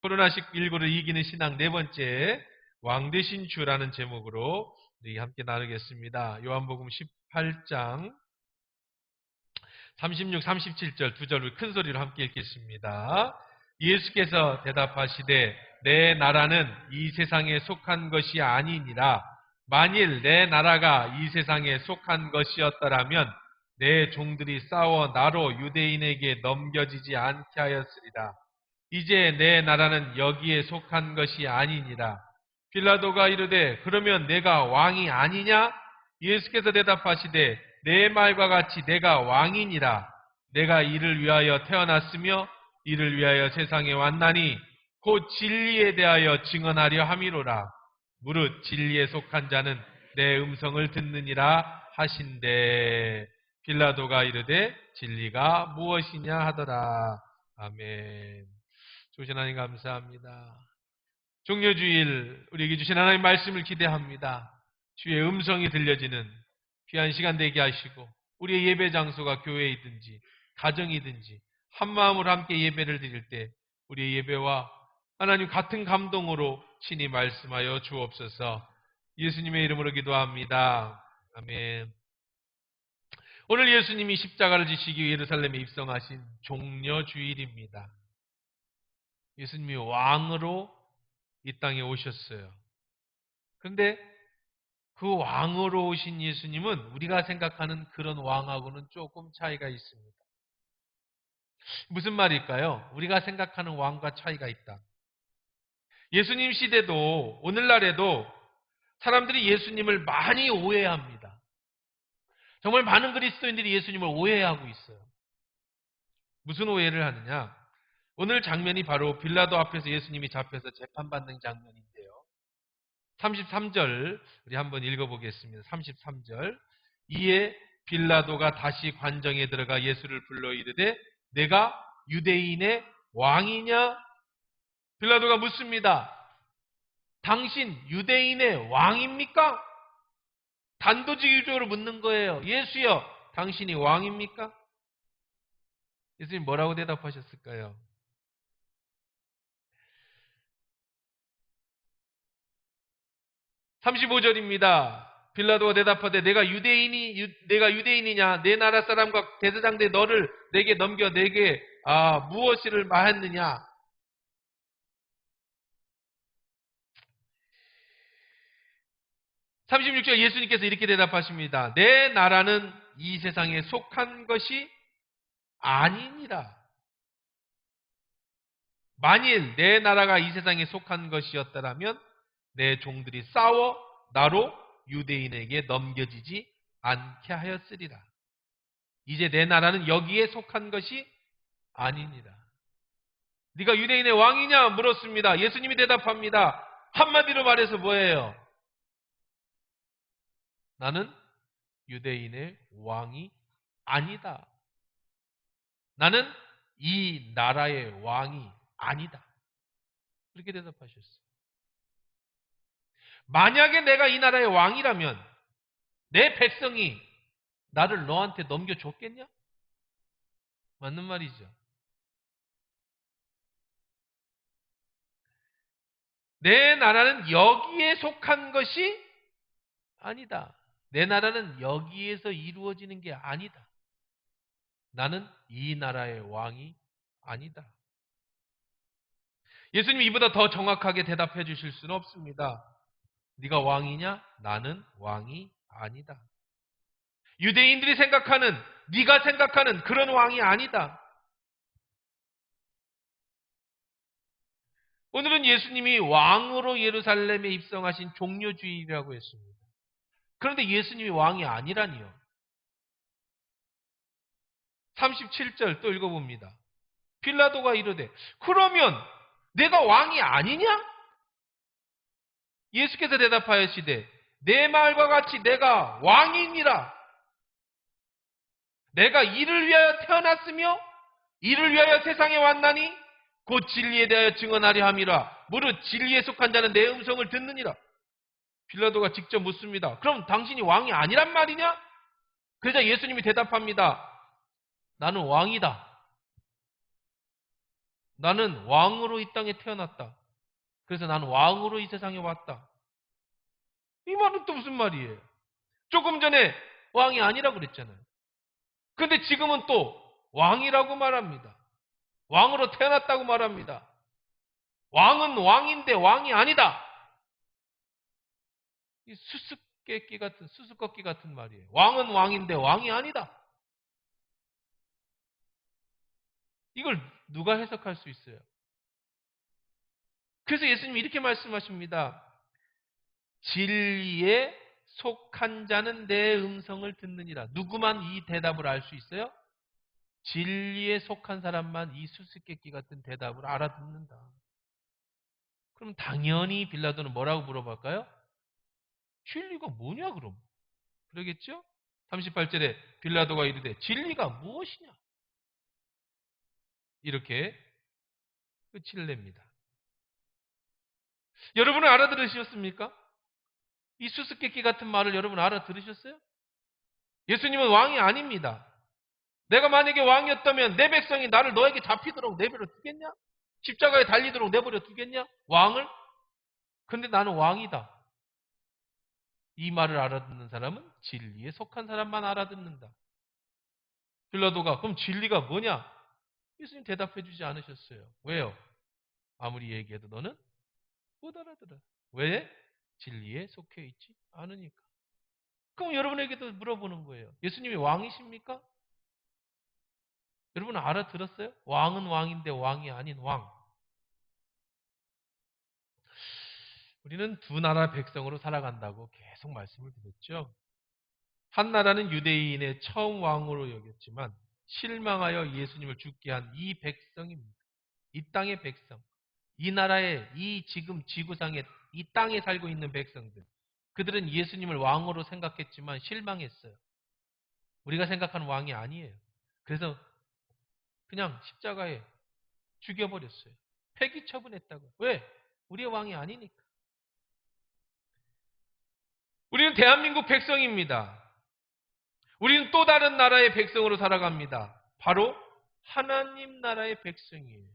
코로나19를 이기는 신앙 네 번째, 왕 되신 주라는 제목으로 우리 함께 나누겠습니다. 요한복음 18장 36, 37절 두 절을 큰 소리로 함께 읽겠습니다. 예수께서 대답하시되 내 나라는 이 세상에 속한 것이 아니니라. 만일 내 나라가 이 세상에 속한 것이었더라면 내 종들이 싸워 나로 유대인에게 넘겨지지 않게 하였으리라. 이제 내 나라는 여기에 속한 것이 아니니라. 빌라도가 이르되 그러면 내가 왕이 아니냐? 예수께서 대답하시되 내 말과 같이 내가 왕이니라. 내가 이를 위하여 태어났으며 이를 위하여 세상에 왔나니 곧 진리에 대하여 증언하려 함이로라. 무릇 진리에 속한 자는 내 음성을 듣느니라 하신대. 빌라도가 이르되 진리가 무엇이냐 하더라. 아멘. 주신 하나님 감사합니다. 종료주일 우리에게 주신 하나님 말씀을 기대합니다. 주의 음성이 들려지는 귀한 시간 되게 하시고 우리의 예배 장소가 교회이든지 가정이든지 한마음으로 함께 예배를 드릴 때 우리의 예배와 하나님 같은 감동으로 친히 말씀하여 주옵소서. 예수님의 이름으로 기도합니다. 아멘. 오늘 예수님이 십자가를 지시기 위해 예루살렘에 입성하신 종려주일입니다. 예수님이 왕으로 이 땅에 오셨어요. 그런데 그 왕으로 오신 예수님은 우리가 생각하는 그런 왕하고는 조금 차이가 있습니다. 무슨 말일까요? 우리가 생각하는 왕과 차이가 있다. 예수님 시대도 오늘날에도 사람들이 예수님을 많이 오해합니다. 정말 많은 그리스도인들이 예수님을 오해하고 있어요. 무슨 오해를 하느냐? 오늘 장면이 바로 빌라도 앞에서 예수님이 잡혀서 재판받는 장면인데요. 33절 우리 한번 읽어보겠습니다. 33절 이에 빌라도가 다시 관정에 들어가 예수를 불러 이르되 내가 유대인의 왕이냐? 빌라도가 묻습니다. 당신 유대인의 왕입니까? 단도직입적으로 묻는 거예요. 예수여, 당신이 왕입니까? 예수님 뭐라고 대답하셨을까요? 35절입니다. 빌라도가 대답하되 내가 유대인이냐? 내 나라 사람과 대제사장들이 너를 내게 넘겨 내게 무엇을 말했느냐? (36절) 예수님께서 이렇게 대답하십니다. 내 나라는 이 세상에 속한 것이 아니니라. 만일 내 나라가 이 세상에 속한 것이었더라면 내 종들이 싸워 나로 유대인에게 넘겨지지 않게 하였으리라. 이제 내 나라는 여기에 속한 것이 아니니라. 네가 유대인의 왕이냐 물었습니다. 예수님이 대답합니다. 한마디로 말해서 뭐예요? 나는 유대인의 왕이 아니다. 나는 이 나라의 왕이 아니다. 그렇게 대답하셨어요. 만약에 내가 이 나라의 왕이라면 내 백성이 나를 너한테 넘겨줬겠냐? 맞는 말이죠. 내 나라는 여기에 속한 것이 아니다. 내 나라는 여기에서 이루어지는 게 아니다. 나는 이 나라의 왕이 아니다. 예수님이 이보다 더 정확하게 대답해 주실 수는 없습니다. 네가 왕이냐? 나는 왕이 아니다. 유대인들이 생각하는, 네가 생각하는 그런 왕이 아니다. 오늘은 예수님이 왕으로 예루살렘에 입성하신 종려주일이라고 했습니다. 그런데 예수님이 왕이 아니라니요. 37절 또 읽어봅니다. 빌라도가 이르되 그러면 내가 왕이 아니냐? 예수께서 대답하시되 내 말과 같이 내가 왕이니라. 내가 이를 위하여 태어났으며 이를 위하여 세상에 왔나니 곧 진리에 대하여 증언하려 함이라. 무릇 진리에 속한 자는 내 음성을 듣느니라. 빌라도가 직접 묻습니다. 그럼 당신이 왕이 아니란 말이냐? 그러자 예수님이 대답합니다. 나는 왕이다. 나는 왕으로 이 땅에 태어났다. 그래서 나는 왕으로 이 세상에 왔다. 이 말은 또 무슨 말이에요? 조금 전에 왕이 아니라고 그랬잖아요. 그런데 지금은 또 왕이라고 말합니다. 왕으로 태어났다고 말합니다. 왕은 왕인데 왕이 아니다. 이 수수께끼 같은, 수수께끼 같은 말이에요. 왕은 왕인데 왕이 아니다. 이걸 누가 해석할 수 있어요? 그래서 예수님이 이렇게 말씀하십니다. 진리에 속한 자는 내 음성을 듣느니라. 누구만 이 대답을 알 수 있어요? 진리에 속한 사람만 이 수수께끼 같은 대답을 알아듣는다. 그럼 당연히 빌라도는 뭐라고 물어볼까요? 진리가 뭐냐 그럼? 그러겠죠? 38절에 빌라도가 이르되 진리가 무엇이냐? 이렇게 끝을 냅니다. 여러분은 알아들으셨습니까? 이 수수께끼 같은 말을 여러분 알아들으셨어요? 예수님은 왕이 아닙니다. 내가 만약에 왕이었다면 내 백성이 나를 너에게 잡히도록 내버려 두겠냐? 십자가에 달리도록 내버려 두겠냐? 왕을? 근데 나는 왕이다. 이 말을 알아듣는 사람은 진리에 속한 사람만 알아듣는다. 빌라도가 그럼 진리가 뭐냐? 예수님 대답해 주지 않으셨어요. 왜요? 아무리 얘기해도 너는 못 알아들어. 왜? 진리에 속해 있지 않으니까. 그럼 여러분에게도 물어보는 거예요. 예수님이 왕이십니까? 여러분 알아들었어요? 왕은 왕인데 왕이 아닌 왕. 우리는 두 나라 백성으로 살아간다고 계속 말씀을 드렸죠. 한 나라는 유대인의 처음 왕으로 여겼지만 실망하여 예수님을 죽게 한 이 백성입니다. 이 땅의 백성. 이 나라의 이 지금 지구상에 이 땅에 살고 있는 백성들. 그들은 예수님을 왕으로 생각했지만 실망했어요. 우리가 생각하는 왕이 아니에요. 그래서 그냥 십자가에 죽여버렸어요. 폐기 처분했다고. 왜? 우리의 왕이 아니니까. 우리는 대한민국 백성입니다. 우리는 또 다른 나라의 백성으로 살아갑니다. 바로 하나님 나라의 백성이에요.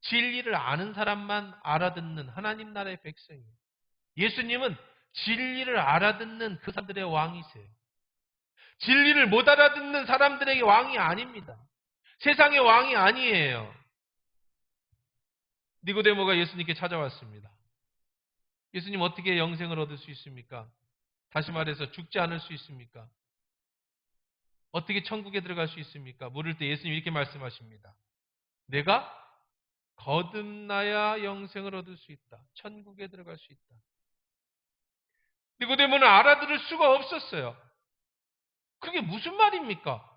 진리를 아는 사람만 알아듣는 하나님 나라의 백성이에요. 예수님은 진리를 알아듣는 그 사람들의 왕이세요. 진리를 못 알아듣는 사람들에게 왕이 아닙니다. 세상의 왕이 아니에요. 니고데모가 예수님께 찾아왔습니다. 예수님 어떻게 영생을 얻을 수 있습니까? 다시 말해서 죽지 않을 수 있습니까? 어떻게 천국에 들어갈 수 있습니까? 물을 때 예수님이 이렇게 말씀하십니다. 내가 거듭나야 영생을 얻을 수 있다. 천국에 들어갈 수 있다. 니고데모는 알아들을 수가 없었어요. 그게 무슨 말입니까?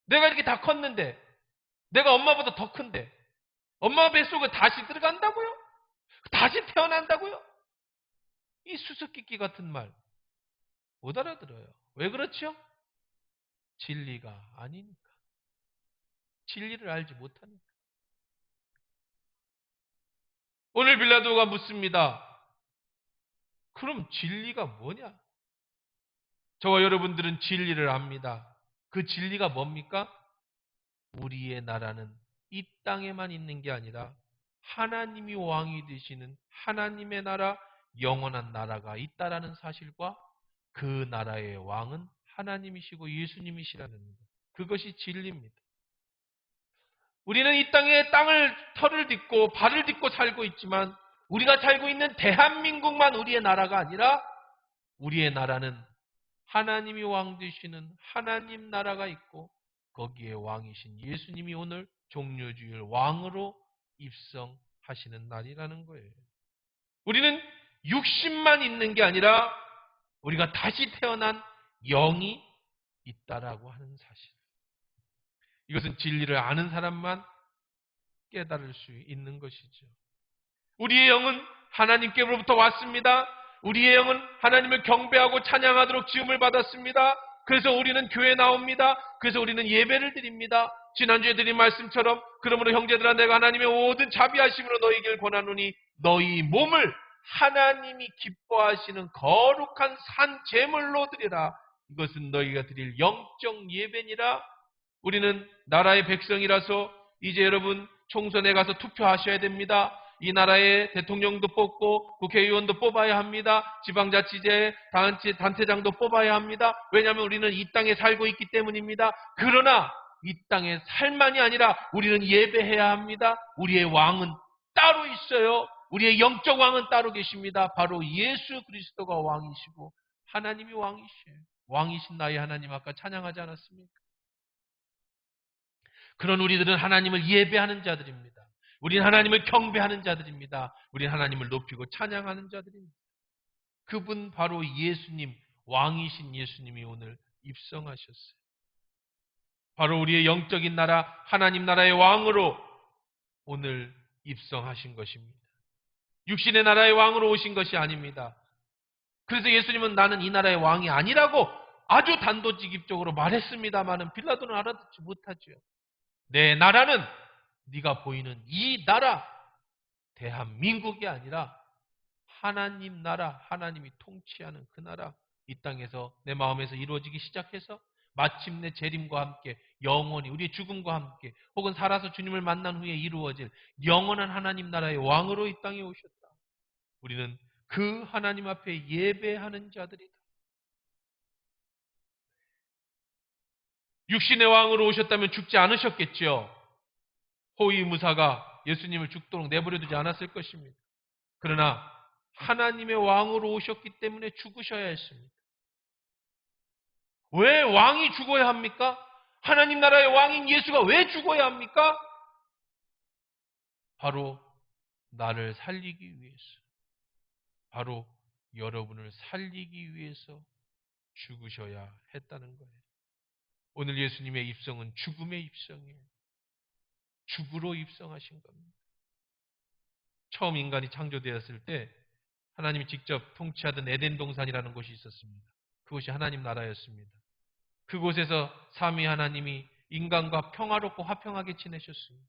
내가 이렇게 다 컸는데, 내가 엄마보다 더 큰데, 엄마 뱃속에 다시 들어간다고요? 다시 태어난다고요? 이 수수께끼 같은 말 못 알아들어요. 왜 그렇죠? 진리가 아니니까. 진리를 알지 못하니까. 오늘 빌라도가 묻습니다. 그럼 진리가 뭐냐? 저와 여러분들은 진리를 압니다. 그 진리가 뭡니까? 우리의 나라는 이 땅에만 있는 게 아니라 하나님이 왕이 되시는 하나님의 나라, 영원한 나라가 있다라는 사실과 그 나라의 왕은 하나님이시고 예수님이시라는 것. 그것이 진리입니다. 우리는 이 땅에 털을 딛고 발을 딛고 살고 있지만 우리가 살고 있는 대한민국만 우리의 나라가 아니라 우리의 나라는 하나님이 왕 되시는 하나님 나라가 있고 거기에 왕이신 예수님이 오늘 종려주일 왕으로 입성하시는 날이라는 거예요. 우리는 육신만 있는 게 아니라 우리가 다시 태어난 영이 있다라고 하는 사실. 이것은 진리를 아는 사람만 깨달을 수 있는 것이죠. 우리의 영은 하나님께로부터 왔습니다. 우리의 영은 하나님을 경배하고 찬양하도록 지음을 받았습니다. 그래서 우리는 교회에 나옵니다. 그래서 우리는 예배를 드립니다. 지난주에 드린 말씀처럼 그러므로 형제들아 내가 하나님의 모든 자비하심으로 너희에게 권하노니 너희 몸을 하나님이 기뻐하시는 거룩한 산 제물로 드리라. 이것은 너희가 드릴 영적 예배니라. 우리는 나라의 백성이라서 이제 여러분 총선에 가서 투표하셔야 됩니다. 이 나라의 대통령도 뽑고 국회의원도 뽑아야 합니다. 지방자치제 단체장도 뽑아야 합니다. 왜냐하면 우리는 이 땅에 살고 있기 때문입니다. 그러나 이 땅에 살만이 아니라 우리는 예배해야 합니다. 우리의 왕은 따로 있어요. 우리의 영적 왕은 따로 계십니다. 바로 예수 그리스도가 왕이시고 하나님이 왕이시에요. 왕이신 나의 하나님 아까 찬양하지 않았습니까? 그런 우리들은 하나님을 예배하는 자들입니다. 우리는 하나님을 경배하는 자들입니다. 우리는 하나님을 높이고 찬양하는 자들입니다. 그분 바로 예수님, 왕이신 예수님이 오늘 입성하셨어요. 바로 우리의 영적인 나라, 하나님 나라의 왕으로 오늘 입성하신 것입니다. 육신의 나라의 왕으로 오신 것이 아닙니다. 그래서 예수님은 나는 이 나라의 왕이 아니라고 아주 단도직입적으로 말했습니다마는 빌라도는 알아듣지 못하죠. 내 나라는 네가 보이는 이 나라, 대한민국이 아니라 하나님 나라, 하나님이 통치하는 그 나라, 이 땅에서 내 마음에서 이루어지기 시작해서 마침내 재림과 함께 영원히 우리의 죽음과 함께 혹은 살아서 주님을 만난 후에 이루어질 영원한 하나님 나라의 왕으로 이 땅에 오셨다. 우리는 그 하나님 앞에 예배하는 자들이다. 육신의 왕으로 오셨다면 죽지 않으셨겠죠. 호위무사가 예수님을 죽도록 내버려두지 않았을 것입니다. 그러나 하나님의 왕으로 오셨기 때문에 죽으셔야 했습니다. 왜 왕이 죽어야 합니까? 하나님 나라의 왕인 예수가 왜 죽어야 합니까? 바로 나를 살리기 위해서, 바로 여러분을 살리기 위해서 죽으셔야 했다는 거예요. 오늘 예수님의 입성은 죽음의 입성이에요. 죽으로 입성하신 겁니다. 처음 인간이 창조되었을 때 하나님이 직접 통치하던 에덴 동산이라는 곳이 있었습니다. 그곳이 하나님 나라였습니다. 그곳에서 삼위 하나님이 인간과 평화롭고 화평하게 지내셨습니다.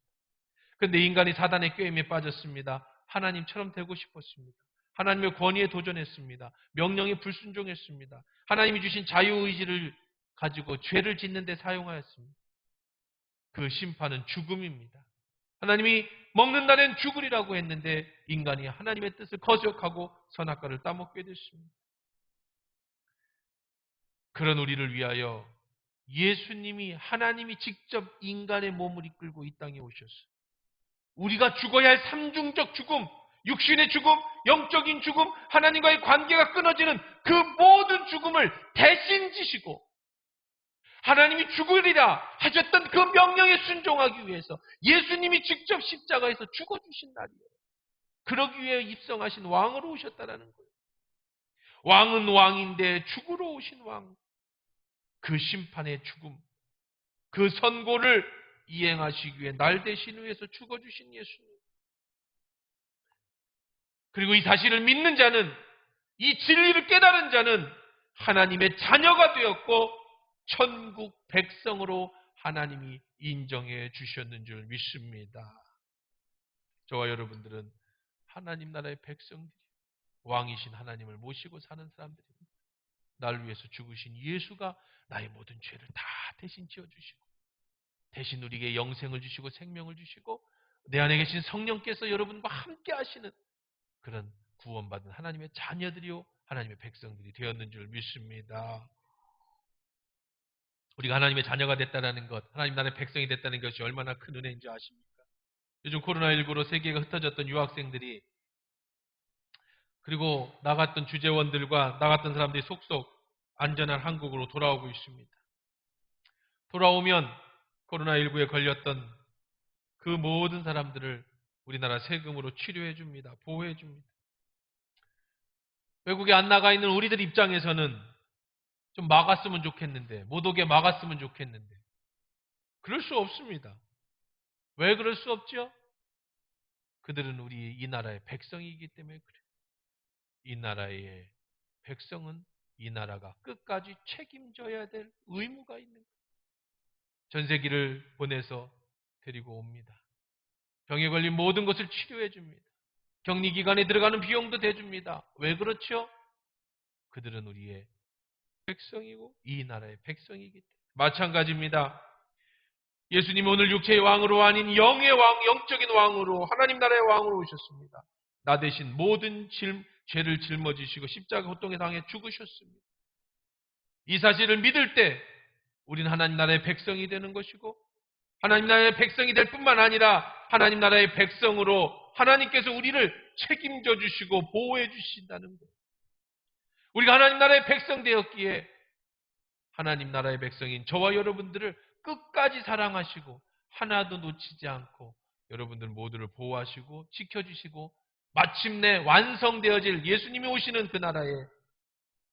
그런데 인간이 사단의 꾀임에 빠졌습니다. 하나님처럼 되고 싶었습니다. 하나님의 권위에 도전했습니다. 명령에 불순종했습니다. 하나님이 주신 자유의지를 가지고 죄를 짓는 데 사용하였습니다. 그 심판은 죽음입니다. 하나님이 먹는 날엔 죽으리라고 했는데 인간이 하나님의 뜻을 거역하고 선악과를 따먹게 됐습니다. 그런 우리를 위하여 예수님이 하나님이 직접 인간의 몸을 이끌고 이 땅에 오셨어요. 우리가 죽어야 할 삼중적 죽음, 육신의 죽음, 영적인 죽음, 하나님과의 관계가 끊어지는 그 모든 죽음을 대신 지시고 하나님이 죽으리라 하셨던 그 명령에 순종하기 위해서 예수님이 직접 십자가에서 죽어주신 날이에요. 그러기 위해 입성하신 왕으로 오셨다라는 거예요. 왕은 왕인데 죽으러 오신 왕. 그 심판의 죽음, 그 선고를 이행하시기 위해 날 대신 위해서 죽어주신 예수님. 그리고 이 사실을 믿는 자는, 이 진리를 깨달은 자는 하나님의 자녀가 되었고 천국 백성으로 하나님이 인정해 주셨는 줄 믿습니다. 저와 여러분들은 하나님 나라의 백성들이 왕이신 하나님을 모시고 사는 사람들입니다. 나를 위해서 죽으신 예수가 나의 모든 죄를 다 대신 지어주시고 대신 우리에게 영생을 주시고 생명을 주시고 내 안에 계신 성령께서 여러분과 함께 하시는 그런 구원받은 하나님의 자녀들이요 하나님의 백성들이 되었는 줄 믿습니다. 우리가 하나님의 자녀가 됐다는 것, 하나님 나라의 백성이 됐다는 것이 얼마나 큰 은혜인지 아십니까? 요즘 코로나19로 세계가 흩어졌던 유학생들이 그리고 나갔던 주재원들과 나갔던 사람들이 속속 안전한 한국으로 돌아오고 있습니다. 돌아오면 코로나19에 걸렸던 그 모든 사람들을 우리나라 세금으로 치료해 줍니다. 보호해 줍니다. 외국에 안 나가 있는 우리들 입장에서는 좀 막았으면 좋겠는데, 못 오게 막았으면 좋겠는데 그럴 수 없습니다. 왜 그럴 수 없죠? 그들은 우리 이 나라의 백성이기 때문에 그래요. 이 나라의 백성은 이 나라가 끝까지 책임져야 될 의무가 있는 거예요. 전세기를 보내서 데리고 옵니다. 병에 걸린 모든 것을 치료해 줍니다. 격리기관에 들어가는 비용도 대줍니다. 왜 그렇죠? 그들은 우리의 백성이고 이 나라의 백성이기 때문에. 마찬가지입니다. 예수님이 오늘 육체의 왕으로 아닌 영의 왕, 영적인 왕으로 하나님 나라의 왕으로 오셨습니다. 나 대신 모든 죄를 짊어지시고 십자가 고통에 당해 죽으셨습니다. 이 사실을 믿을 때 우리는 하나님 나라의 백성이 되는 것이고 하나님 나라의 백성이 될 뿐만 아니라 하나님 나라의 백성으로 하나님께서 우리를 책임져 주시고 보호해 주신다는 거예요. 우리가 하나님 나라의 백성 되었기에 하나님 나라의 백성인 저와 여러분들을 끝까지 사랑하시고 하나도 놓치지 않고 여러분들 모두를 보호하시고 지켜주시고 마침내 완성되어질 예수님이 오시는 그 나라에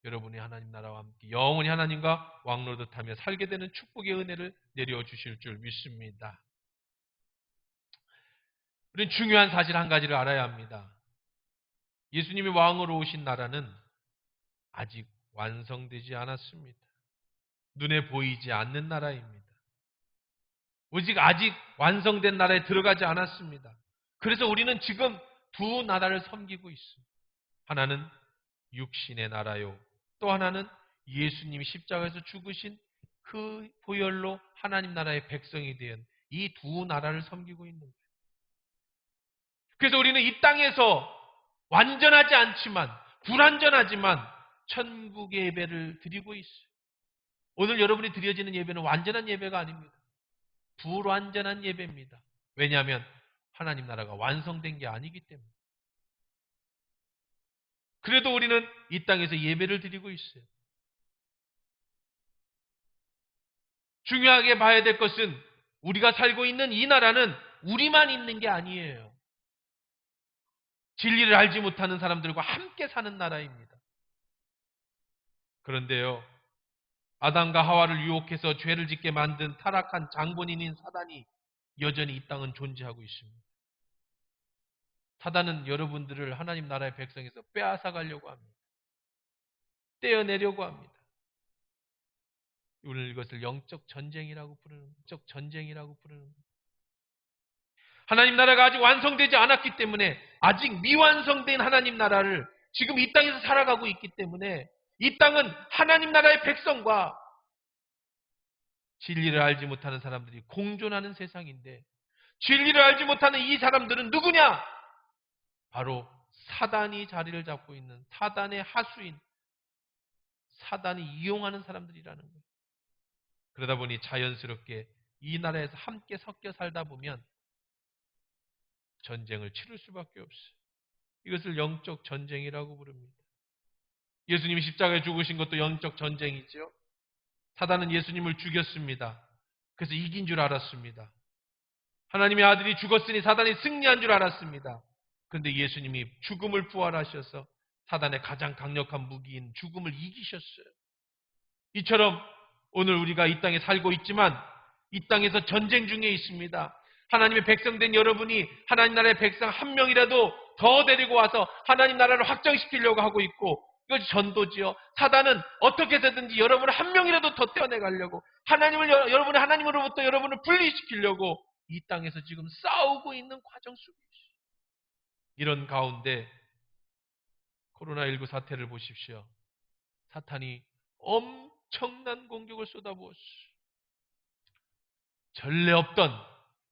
여러분이 하나님 나라와 함께 영원히 하나님과 왕노릇하며 살게 되는 축복의 은혜를 내려주실 줄 믿습니다. 우리는 중요한 사실 한 가지를 알아야 합니다. 예수님이 왕으로 오신 나라는 아직 완성되지 않았습니다. 눈에 보이지 않는 나라입니다. 아직 완성된 나라에 들어가지 않았습니다. 그래서 우리는 지금 두 나라를 섬기고 있습니다. 하나는 육신의 나라요. 또 하나는 예수님이 십자가에서 죽으신 그 보혈로 하나님 나라의 백성이 된 이 두 나라를 섬기고 있는 거예요. 그래서 우리는 이 땅에서 완전하지 않지만 불완전하지만 천국의 예배를 드리고 있어요. 오늘 여러분이 드려지는 예배는 완전한 예배가 아닙니다. 불완전한 예배입니다. 왜냐하면 하나님 나라가 완성된 게 아니기 때문에. 그래도 우리는 이 땅에서 예배를 드리고 있어요. 중요하게 봐야 될 것은 우리가 살고 있는 이 나라는 우리만 있는 게 아니에요. 진리를 알지 못하는 사람들과 함께 사는 나라입니다. 그런데요, 아담과 하와를 유혹해서 죄를 짓게 만든 타락한 장본인인 사단이 여전히 이 땅은 존재하고 있습니다. 사단은 여러분들을 하나님 나라의 백성에서 빼앗아 가려고 합니다. 떼어내려고 합니다. 오늘 이것을 영적 전쟁이라고 부르는 겁니다. 하나님 나라가 아직 완성되지 않았기 때문에 아직 미완성된 하나님 나라를 지금 이 땅에서 살아가고 있기 때문에 이 땅은 하나님 나라의 백성과 진리를 알지 못하는 사람들이 공존하는 세상인데 진리를 알지 못하는 이 사람들은 누구냐? 바로 사단이 자리를 잡고 있는 사단의 하수인, 사단이 이용하는 사람들이라는 거예요. 그러다 보니 자연스럽게 이 나라에서 함께 섞여 살다 보면 전쟁을 치를 수밖에 없어요. 이것을 영적 전쟁이라고 부릅니다. 예수님이 십자가에 죽으신 것도 영적 전쟁이죠. 사단은 예수님을 죽였습니다. 그래서 이긴 줄 알았습니다. 하나님의 아들이 죽었으니 사단이 승리한 줄 알았습니다. 그런데 예수님이 죽음을 부활하셔서 사단의 가장 강력한 무기인 죽음을 이기셨어요. 이처럼 오늘 우리가 이 땅에 살고 있지만 이 땅에서 전쟁 중에 있습니다. 하나님의 백성된 여러분이 하나님 나라의 백성 한 명이라도 더 데리고 와서 하나님 나라를 확정시키려고 하고 있고 이것이 전도지요. 사단은 어떻게 해서든지 여러분을 한 명이라도 더 떼어내가려고 여러분의 하나님으로부터 여러분을 분리시키려고 이 땅에서 지금 싸우고 있는 과정 속에 있어요. 이런 가운데 코로나19 사태를 보십시오. 사탄이 엄청난 공격을 쏟아부었어요. 전례 없던,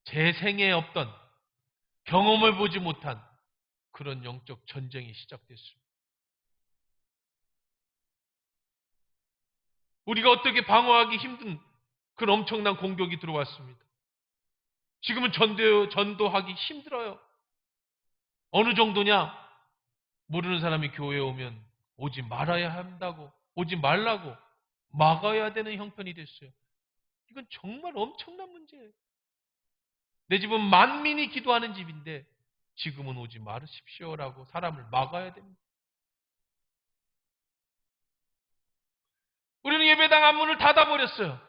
제 생에 없던, 경험을 보지 못한 그런 영적 전쟁이 시작됐습니다. 우리가 어떻게 방어하기 힘든 그런 엄청난 공격이 들어왔습니다. 지금은 전도하기 힘들어요. 어느 정도냐? 모르는 사람이 교회에 오면 오지 말아야 한다고, 오지 말라고 막아야 되는 형편이 됐어요. 이건 정말 엄청난 문제예요. 내 집은 만민이 기도하는 집인데 지금은 오지 말으십시오라고 사람을 막아야 됩니다. 우리는 예배당 앞문을 닫아버렸어요.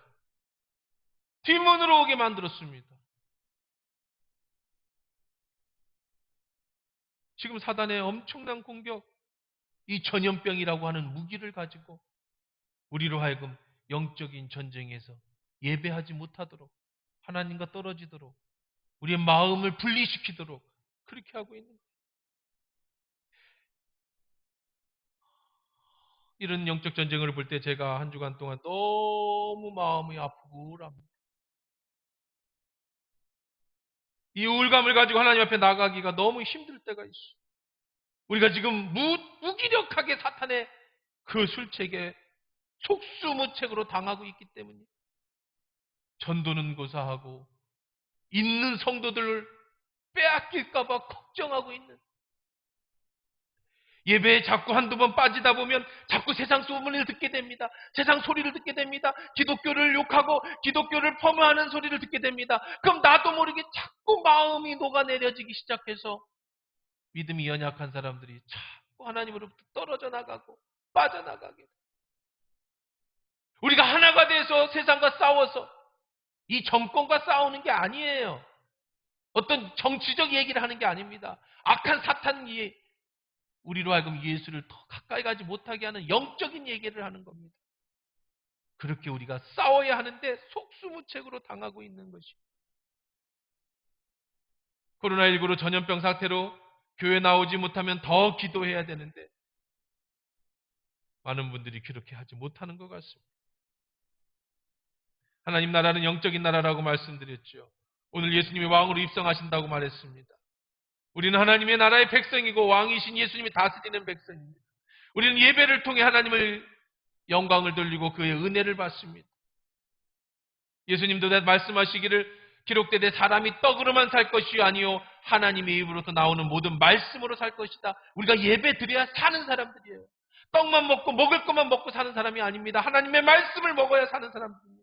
뒷문으로 오게 만들었습니다. 지금 사단의 엄청난 공격, 이 전염병이라고 하는 무기를 가지고 우리로 하여금 영적인 전쟁에서 예배하지 못하도록 하나님과 떨어지도록 우리의 마음을 분리시키도록 그렇게 하고 있는 거예요. 이런 영적 전쟁을 볼 때 제가 한 주간 동안 너무 마음이 아프고 우울합니다. 이 우울감을 가지고 하나님 앞에 나가기가 너무 힘들 때가 있어. 우리가 지금 무기력하게 사탄의 그 술책에 속수무책으로 당하고 있기 때문에 전도는 고사하고 있는 성도들을 빼앗길까 봐 걱정하고 있는, 예배에 자꾸 한두 번 빠지다 보면 자꾸 세상 소문을 듣게 됩니다. 세상 소리를 듣게 됩니다. 기독교를 욕하고 기독교를 폄하하는 소리를 듣게 됩니다. 그럼 나도 모르게 자꾸 마음이 녹아내려지기 시작해서 믿음이 연약한 사람들이 자꾸 하나님으로부터 떨어져 나가고 빠져나가게 돼요. 우리가 하나가 돼서 세상과 싸워서 이 정권과 싸우는 게 아니에요. 어떤 정치적 얘기를 하는 게 아닙니다. 악한 사탄이 우리로 하여금 예수를 더 가까이 가지 못하게 하는 영적인 얘기를 하는 겁니다. 그렇게 우리가 싸워야 하는데 속수무책으로 당하고 있는 것이죠. 코로나19로 전염병 사태로 교회 나오지 못하면 더 기도해야 되는데 많은 분들이 그렇게 하지 못하는 것 같습니다. 하나님 나라는 영적인 나라라고 말씀드렸죠. 오늘 예수님이 왕으로 입성하신다고 말했습니다. 우리는 하나님의 나라의 백성이고 왕이신 예수님이 다스리는 백성입니다. 우리는 예배를 통해 하나님을 영광을 돌리고 그의 은혜를 받습니다. 예수님도 말씀하시기를 기록되되 사람이 떡으로만 살 것이 아니요 하나님의 입으로부터 나오는 모든 말씀으로 살 것이다. 우리가 예배 드려야 사는 사람들이에요. 떡만 먹고 먹을 것만 먹고 사는 사람이 아닙니다. 하나님의 말씀을 먹어야 사는 사람들입니다.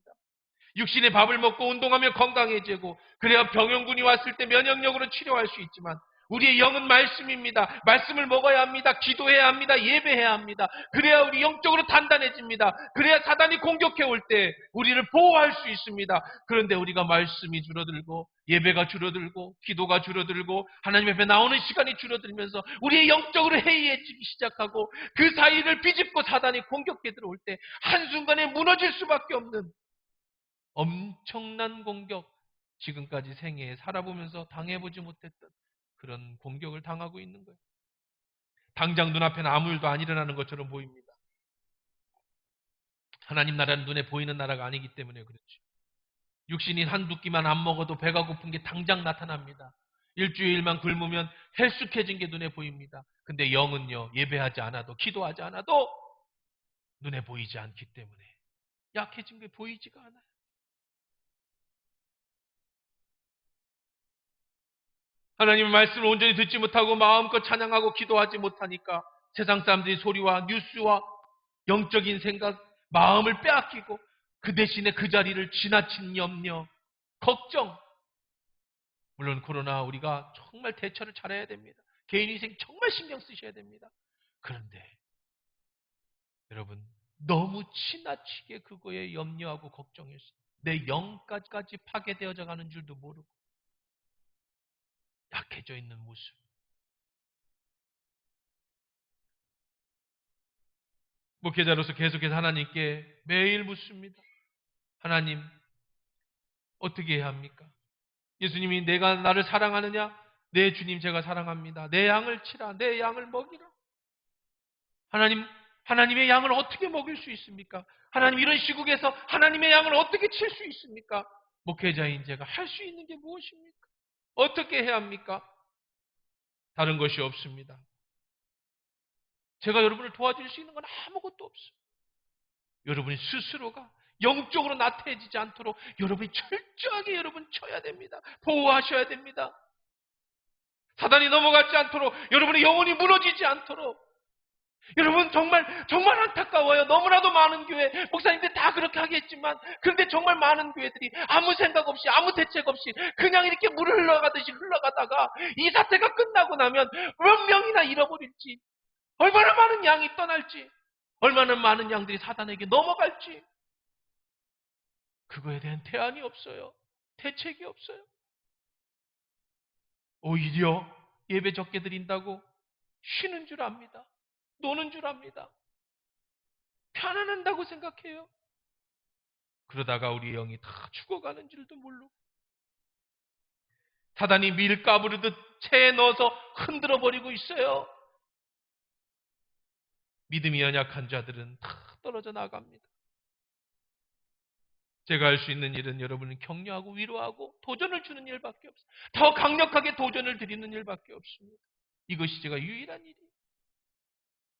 육신의 밥을 먹고 운동하며 건강해지고 그래야 병용군이 왔을 때 면역력으로 치료할 수 있지만 우리의 영은 말씀입니다. 말씀을 먹어야 합니다. 기도해야 합니다. 예배해야 합니다. 그래야 우리 영적으로 단단해집니다. 그래야 사단이 공격해 올 때 우리를 보호할 수 있습니다. 그런데 우리가 말씀이 줄어들고 예배가 줄어들고 기도가 줄어들고 하나님 앞에 나오는 시간이 줄어들면서 우리의 영적으로 해이해지기 시작하고 그 사이를 비집고 사단이 공격해 들어올 때 한순간에 무너질 수밖에 없는 엄청난 공격, 지금까지 생애에 살아보면서 당해보지 못했던 그런 공격을 당하고 있는 거예요. 당장 눈앞에는 아무 일도 안 일어나는 것처럼 보입니다. 하나님 나라는 눈에 보이는 나라가 아니기 때문에 그렇죠. 육신이 한두 끼만 안 먹어도 배가 고픈 게 당장 나타납니다. 일주일만 굶으면 헬쑥해진 게 눈에 보입니다. 근데 영은요, 예배하지 않아도 기도하지 않아도 눈에 보이지 않기 때문에 약해진 게 보이지가 않아요. 하나님의 말씀을 온전히 듣지 못하고 마음껏 찬양하고 기도하지 못하니까 세상 사람들이 소리와 뉴스와 영적인 생각, 마음을 빼앗기고 그 대신에 그 자리를 지나친 염려, 걱정. 물론 코로나 우리가 정말 대처를 잘해야 됩니다. 개인 위생 정말 신경 쓰셔야 됩니다. 그런데 여러분 너무 지나치게 그거에 염려하고 걱정해서 내 영까지 파괴되어져 가는 줄도 모르고 약해져 있는 모습. 목회자로서 계속해서 하나님께 매일 묻습니다. 하나님, 어떻게 해야 합니까? 예수님이 내가 나를 사랑하느냐? 네, 주님 제가 사랑합니다. 내 양을 치라. 내 양을 먹이라. 하나님, 하나님의 양을 어떻게 먹일 수 있습니까? 하나님 이런 시국에서 하나님의 양을 어떻게 칠 수 있습니까? 목회자인 제가 할 수 있는 게 무엇입니까? 어떻게 해야 합니까? 다른 것이 없습니다. 제가 여러분을 도와줄 수 있는 건 아무것도 없어요. 여러분이 스스로가 영적으로 나태해지지 않도록 여러분이 철저하게 여러분 쳐야 됩니다. 보호하셔야 됩니다. 사단이 넘어가지 않도록 여러분의 영혼이 무너지지 않도록. 여러분 정말 안타까워요. 너무나도 많은 교회 목사님들 다 그렇게 하겠지만 그런데 정말 많은 교회들이 아무 생각 없이 아무 대책 없이 그냥 이렇게 물을 흘러가듯이 흘러가다가 이 사태가 끝나고 나면 몇 명이나 잃어버릴지, 얼마나 많은 양이 떠날지, 얼마나 많은 양들이 사단에게 넘어갈지, 그거에 대한 대안이 없어요. 대책이 없어요. 오히려 예배 적게 드린다고 쉬는 줄 압니다. 노는 줄 압니다. 편안한다고 생각해요. 그러다가 우리 영이 다 죽어가는 줄도 모르고 사단이 밀 까부르듯 채에 넣어서 흔들어 버리고 있어요. 믿음이 연약한 자들은 다 떨어져 나갑니다. 제가 할 수 있는 일은 여러분을 격려하고 위로하고 도전을 주는 일밖에 없어요. 더 강력하게 도전을 드리는 일밖에 없습니다. 이것이 제가 유일한 일이에요.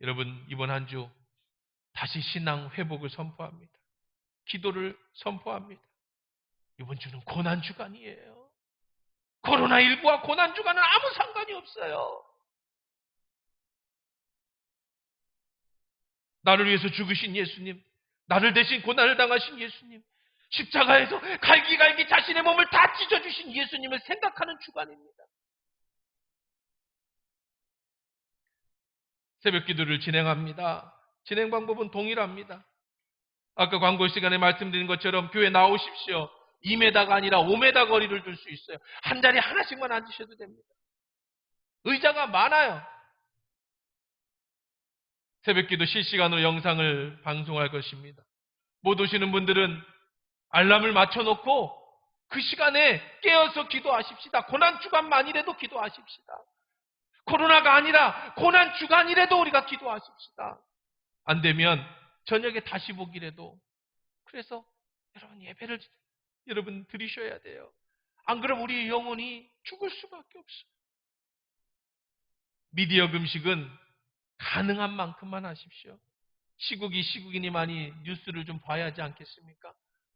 여러분, 이번 한 주 다시 신앙 회복을 선포합니다. 기도를 선포합니다. 이번 주는 고난주간이에요. 코로나19와 고난주간은 아무 상관이 없어요. 나를 위해서 죽으신 예수님, 나를 대신 고난을 당하신 예수님, 십자가에서 갈기갈기 자신의 몸을 다 찢어주신 예수님을 생각하는 주간입니다. 새벽 기도를 진행합니다. 진행 방법은 동일합니다. 아까 광고 시간에 말씀드린 것처럼 교회 나오십시오. 2m가 아니라 5m 거리를 둘 수 있어요. 한 자리 하나씩만 앉으셔도 됩니다. 의자가 많아요. 새벽기도 실시간으로 영상을 방송할 것입니다. 못 오시는 분들은 알람을 맞춰놓고 그 시간에 깨어서 기도하십시다. 고난주간만이라도 기도하십시다. 코로나가 아니라 고난주간이라도 우리가 기도하십시다. 안 되면 저녁에 다시 보기라도. 그래서 여러분 예배를 여러분 드리셔야 돼요. 안 그러면 우리 영혼이 죽을 수밖에 없어요. 미디어 금식은 가능한 만큼만 하십시오. 시국이 시국이니만이 뉴스를 좀 봐야 하지 않겠습니까?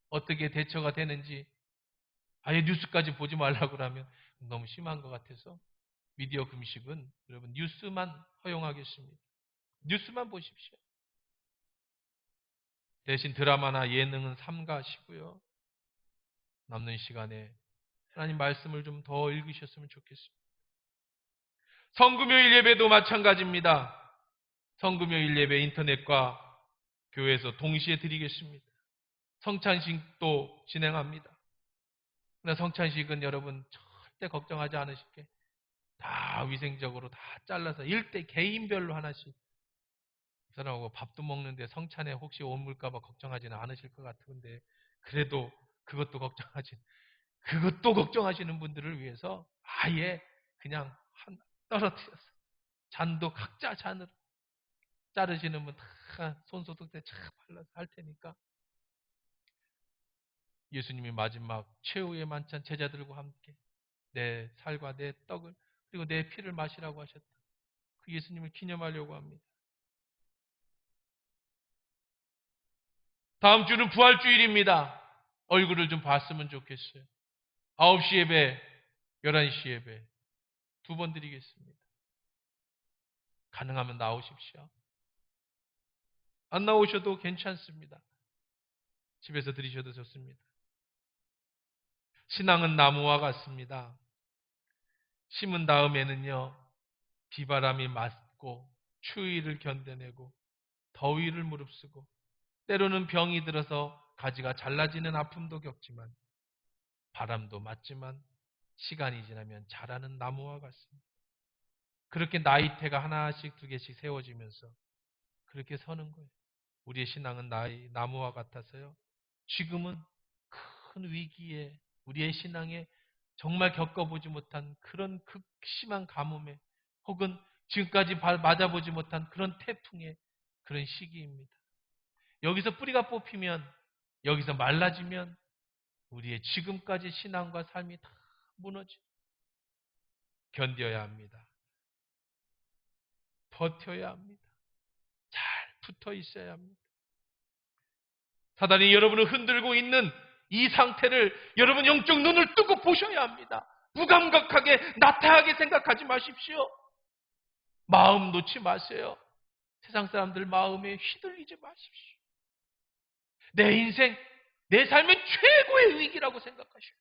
어떻게 대처가 되는지. 아예 뉴스까지 보지 말라고 하면 너무 심한 것 같아서 미디어 금식은 여러분 뉴스만 허용하겠습니다. 뉴스만 보십시오. 대신 드라마나 예능은 삼가하시고요. 남는 시간에 하나님 말씀을 좀 더 읽으셨으면 좋겠습니다. 성금요일 예배도 마찬가지입니다. 성금요일 예배 인터넷과 교회에서 동시에 드리겠습니다. 성찬식도 진행합니다. 그러나 성찬식은 여러분 절대 걱정하지 않으실게. 다 위생적으로 다 잘라서 일대 개인별로 하나씩 사람하고 밥도 먹는데 성찬에 혹시 옮을까봐 걱정하지는 않으실 것 같은데 그래도 그것도 걱정하시는 분들을 위해서 아예 그냥 떨어뜨려서 잔도 각자 잔으로 자르시는 분 다 손소독제 쫙 발라서 할 테니까 예수님이 마지막 최후의 만찬 제자들과 함께 내 살과 내 떡을 그리고 내 피를 마시라고 하셨다. 그 예수님을 기념하려고 합니다. 다음 주는 부활주일입니다. 얼굴을 좀 봤으면 좋겠어요. 9시 예배, 11시 예배 두 번 드리겠습니다. 가능하면 나오십시오. 안 나오셔도 괜찮습니다. 집에서 드리셔도 좋습니다. 신앙은 나무와 같습니다. 심은 다음에는요, 비바람이 맞고 추위를 견뎌내고 더위를 무릅쓰고 때로는 병이 들어서 가지가 잘라지는 아픔도 겪지만 바람도 맞지만 시간이 지나면 자라는 나무와 같습니다. 그렇게 나이테가 하나씩 두 개씩 세워지면서 그렇게 서는 거예요. 우리의 신앙은 나무와 같아서요. 지금은 큰 위기에 우리의 신앙에 정말 겪어보지 못한 그런 극심한 가뭄에 혹은 지금까지 맞아보지 못한 그런 태풍의 그런 시기입니다. 여기서 뿌리가 뽑히면 여기서 말라지면 우리의 지금까지 신앙과 삶이 다 무너져 견뎌야 합니다. 버텨야 합니다. 잘 붙어 있어야 합니다. 사단이 여러분을 흔들고 있는 이 상태를 여러분 영적 눈을 뜨고 보셔야 합니다. 무감각하게 나태하게 생각하지 마십시오. 마음 놓지 마세요. 세상 사람들 마음에 휘둘리지 마십시오. 내 인생, 내 삶의 최고의 위기라고 생각하시오.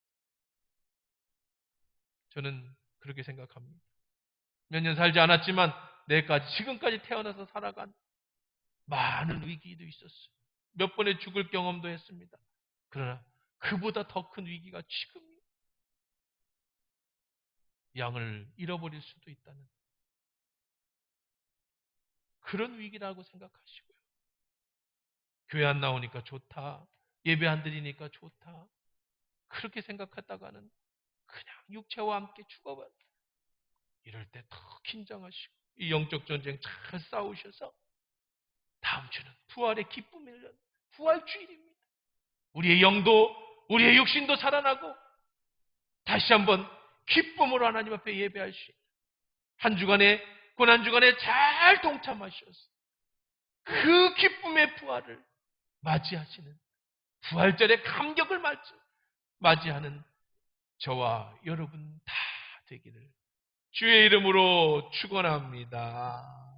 저는 그렇게 생각합니다. 몇 년 살지 않았지만 지금까지 태어나서 살아간 많은 위기도 있었어요. 몇 번의 죽을 경험도 했습니다. 그러나 그보다 더 큰 위기가 지금이에요. 양을 잃어버릴 수도 있다는 그런 위기라고 생각하시고요. 교회 안 나오니까 좋다. 예배 안 드리니까 좋다. 그렇게 생각하다가는 그냥 육체와 함께 죽어버려요. 이럴 때 더 긴장하시고 이 영적 전쟁 잘 싸우셔서 다음 주는 부활의 기쁨을 부활주일입니다. 우리의 영도 우리의 육신도 살아나고 다시 한번 기쁨으로 하나님 앞에 예배할 수 있는 한 주간의 고난주간에 잘 동참하셔서 그 기쁨의 부활을 맞이하시는 부활절의 감격을 맞이하는 저와 여러분 다 되기를 주의 이름으로 축원합니다.